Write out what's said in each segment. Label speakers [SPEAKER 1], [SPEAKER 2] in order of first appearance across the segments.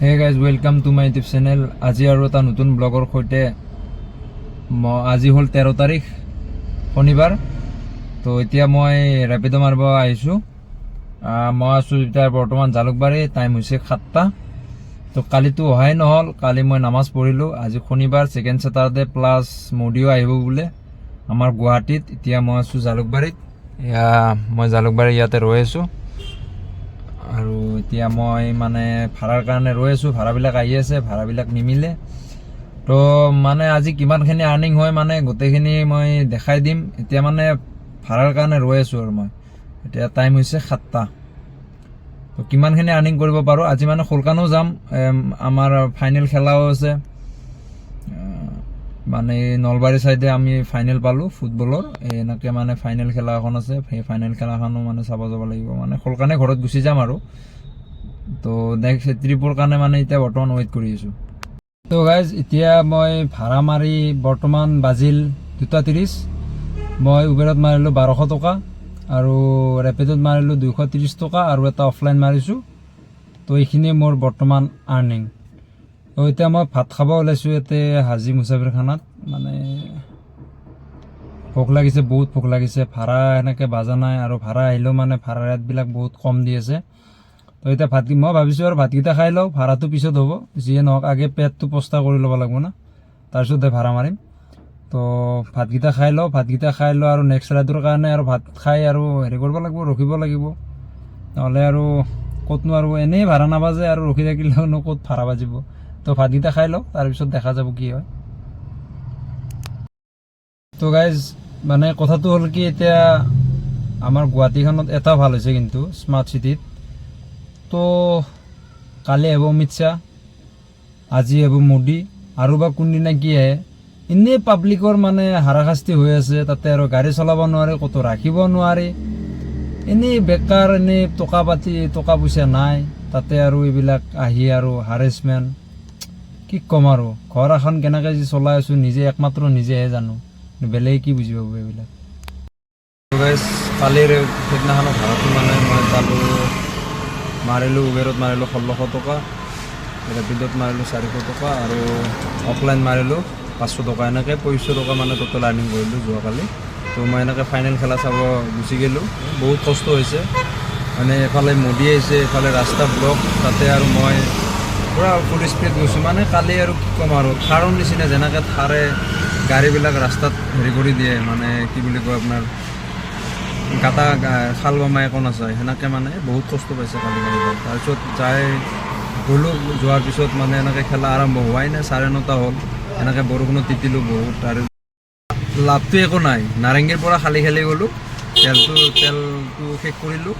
[SPEAKER 1] Hey guys welcome to my YouTube channel. আজি আৰু এটা নতুন ব্লগৰ সৈতে আজি হ'ল 13 তাৰিখ শনিবাৰ। তো এতিয়া মই ৰেপিড' মাৰিব আহিছোঁ। মই আছোঁ এতিয়া বৰ্তমান জালুকবাৰী। টাইম হৈছে 7টা। তো কালিতো অহাই নহ'ল, কালি মই নামাজ পঢ়িলোঁ। আজি শনিবাৰ, ছেকেণ্ড ছেটাৰডে প্লাছ মোদীও আহিব বোলে আমাৰ গুৱাহাটীত। এতিয়া মই আছোঁ জালুকবাৰীত। মই জালুকবাৰী ইয়াতে ৰৈ আছোঁ আৰু এতিয়া মই মানে ভাড়াৰ কাৰণে ৰৈ আছোঁ। ভাড়াবিলাক আহি আছে, ভাড়াবিলাক নিমিলে। তো মানে আজি কিমানখিনি আৰ্নিং হয় মানে গোটেইখিনি মই দেখাই দিম। এতিয়া মানে ভাড়াৰ কাৰণে ৰৈ আছোঁ আৰু মই এতিয়া টাইম হৈছে 7টা। তো কিমানখিনি আৰ্নিং কৰিব পাৰোঁ। আজি মানে শোলকানো যাম, আমাৰ ফাইনেল খেলাও আছে। মানে নলবাৰী চাইডে আমি ফাইনেল পালোঁ ফুটবলৰ, এনেকৈ মানে ফাইনেল খেলা এখন আছে। সেই ফাইনেল খেলাখনো মানে চাব যাব লাগিব। মানে শোলকানে ঘৰত গুচি যাম আৰু। তো নেক্সট ট্ৰিপৰ কাৰণে মানে এতিয়া বৰ্তমান ৱেইট কৰি আছোঁ। তো গাইজ এতিয়া মই ভাড়া মাৰি বৰ্তমান বাজিল 2:30। মই উবেৰত মাৰিলোঁ 1200 টকা আৰু ৰেপিডত মাৰিলোঁ 230 টকা আৰু এটা অফলাইন মাৰিছোঁ। তো এইখিনিয়ে মোৰ বৰ্তমান আৰ্নিং। তো এতিয়া মই ভাত খাব ওলাইছোঁ ইয়াতে হাজি মুছাফিৰ খানাত। মানে ভোক লাগিছে, বহুত ভোক লাগিছে। ভাড়া এনেকৈ বাজা নাই আৰু ভাড়া আহিলেও মানে ভাড়া ৰেটবিলাক বহুত কম দি আছে। তো এতিয়া মই ভাবিছোঁ আৰু ভাতকেইটা খাই লওঁ, ভাড়াটো পিছত হ'ব। যিয়ে নহওক আগে পেটটো পস্তা কৰি ল'ব লাগিব না, তাৰপিছতহে ভাড়া মাৰিম। তো ভাতকেইটা খাই লওঁ, ভাতকেইটা খাই লওঁ আৰু নেক্সট ৰাইডৰ কাৰণে আৰু ভাত খাই আৰু হেৰি কৰিব লাগিব, ৰখিব লাগিব। নহ'লে আৰু ক'তনো আৰু এনেই ভাড়া নাবাজে আৰু ৰখি থাকিলেওনো ক'ত ভাড়া বাজিব। তো ভাতকেইটা খাই লওঁ, তাৰপিছত দেখা যাব কি হয়। তো গাইজ মানে কথাটো হ'ল কি, এতিয়া আমাৰ গুৱাহাটীখনত এটা ভাল হৈছে কিন্তু স্মাৰ্ট চিটিত। তো কালি আহিব অমিত শ্বাহ, আজি আহিব মোদী, আৰু বা কোনদিনা কি আহে। এনেই পাব্লিকৰ মানে হাৰাশাস্তি হৈ আছে। তাতে আৰু গাড়ী চলাব নোৱাৰে, ক'তো ৰাখিব নোৱাৰে। এনেই বেকাৰ, এনেই টকা পইচা নাই। তাতে আৰু এইবিলাক আহি আৰু হাৰেছমেণ্ট, কি ক'ম আৰু। ঘৰ এখন কেনেকৈ যে চলাই আছোঁ নিজে, একমাত্ৰ নিজেহে জানো, বেলেগে কি বুজি পাব এইবিলাক। কালিৰ সেইদিনাখনৰ ভাড়াটো মানে মই পালোঁ, মাৰিলোঁ উবেৰত মাৰিলোঁ 1600 টকা, ৰেপিডত মাৰিলোঁ 400 টকা আৰু অফলাইন মাৰিলোঁ 500 টকা। এনেকৈ 2500 টকা মানে টোটেল আৰ্নিং কৰিলোঁ যোৱাকালি। তো মই এনেকৈ ফাইনেল খেলা চাব গুচি গ'লোঁ। বহুত কষ্ট হৈছে, মানে এফালে মোদী আহিছে, এফালে ৰাস্তা ব্লক, তাতে আৰু মই পূৰা ফুল স্পীড গৈছোঁ। মানে কালি আৰু কি ক'ম আৰু, থাৰৰ নিচিনা যেনেকৈ থাৰে গাড়ীবিলাক ৰাস্তাত হেৰি কৰি দিয়ে, মানে কি বুলি কয় আপোনাৰ গাটা খাল বমাই একো নাযায়, সেনেকৈ মানে বহুত কষ্ট পাইছে কালি গাড়ীবিলাক। তাৰপিছত গ'লোঁ, যোৱাৰ পিছত মানে এনেকৈ খেলা আৰম্ভ হোৱাই নাই, 9:30 হ'ল। এনেকৈ বৰষুণত তিতিলোঁ বহুত আৰু লাভটো একো নাই। নাৰেংগীৰ পৰা খালি গ'লোঁ, তেলটো শেষ কৰিলোঁ,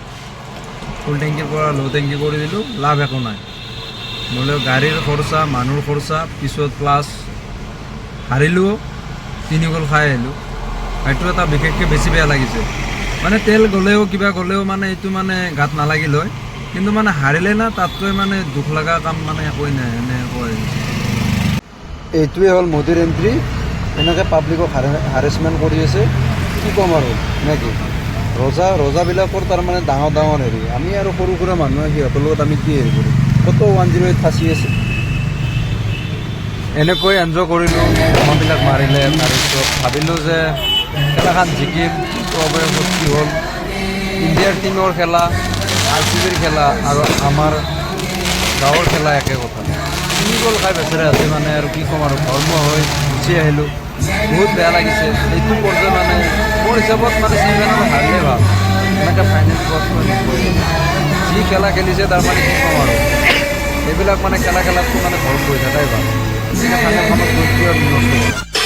[SPEAKER 1] ফুল টেংকিৰ পৰা ল' টেংকি কৰি দিলোঁ, লাভ একো নাই। বোলে গাড়ীৰ খৰচা, মানুহৰ খৰচা, পিছত প্লাছ হাৰিলোঁ, 3 গ'ল খাই আহিলোঁ। সেইটো এটা বিশেষকৈ বেছি বেয়া লাগিছে। মানে তেল গ'লেও কিবা গ'লেও মানে এইটো মানে গাত নালাগিল হয়, কিন্তু মানে হাৰিলে না, তাতকৈ মানে দুখ লগা কাম মানে একোৱেই নাই। এনেকৈ এইটোৱে হ'ল মোদীৰ এণ্ট্ৰি। এনেকৈ পাব্লিকক হাৰেছমেণ্ট কৰি আছে, কি ক'ম আৰু নেকি। ৰজাবিলাকৰ তাৰমানে ডাঙৰ হেৰি, আমি আৰু সৰু সুৰা মানুহ, সিহঁতৰ লগত আমি কি হেৰি কৰিম। কত 108 ফাঁচি আছে। এনেকৈ এনজয় কৰিলোঁ, মানুহবিলাক মাৰিলে। তাৰপিছত ভাবিলোঁ যে খেলাখন জিকিম, কিন্তু অৱশেষত কি হ'ল, ইণ্ডিয়াৰ টিমৰ খেলা, RCBৰ খেলা আৰু আমাৰ গাঁৱৰ খেলা একে কথা। 3 গ'ল খাই বেচেৰা আছে। মানে আৰু কি ক'ম আৰু, ধৰ্ম হৈ গুচি আহিলোঁ। বহুত বেয়া লাগিছে। এইটো পৰ্যায় মানে মোৰ হিচাপত মানে ছেমিফাইনেল হাৰিলে ভাল, এনেকৈ ফাইনেল পোৱাটো যি খেলা খেলিছে তাৰমানে কি ক'ম আৰু, এইবিলাক মানে খেলাতটো মানে ঘৰত গৈ থাকাই ভাল। ফাইনেলখনত গৈ নষ্ট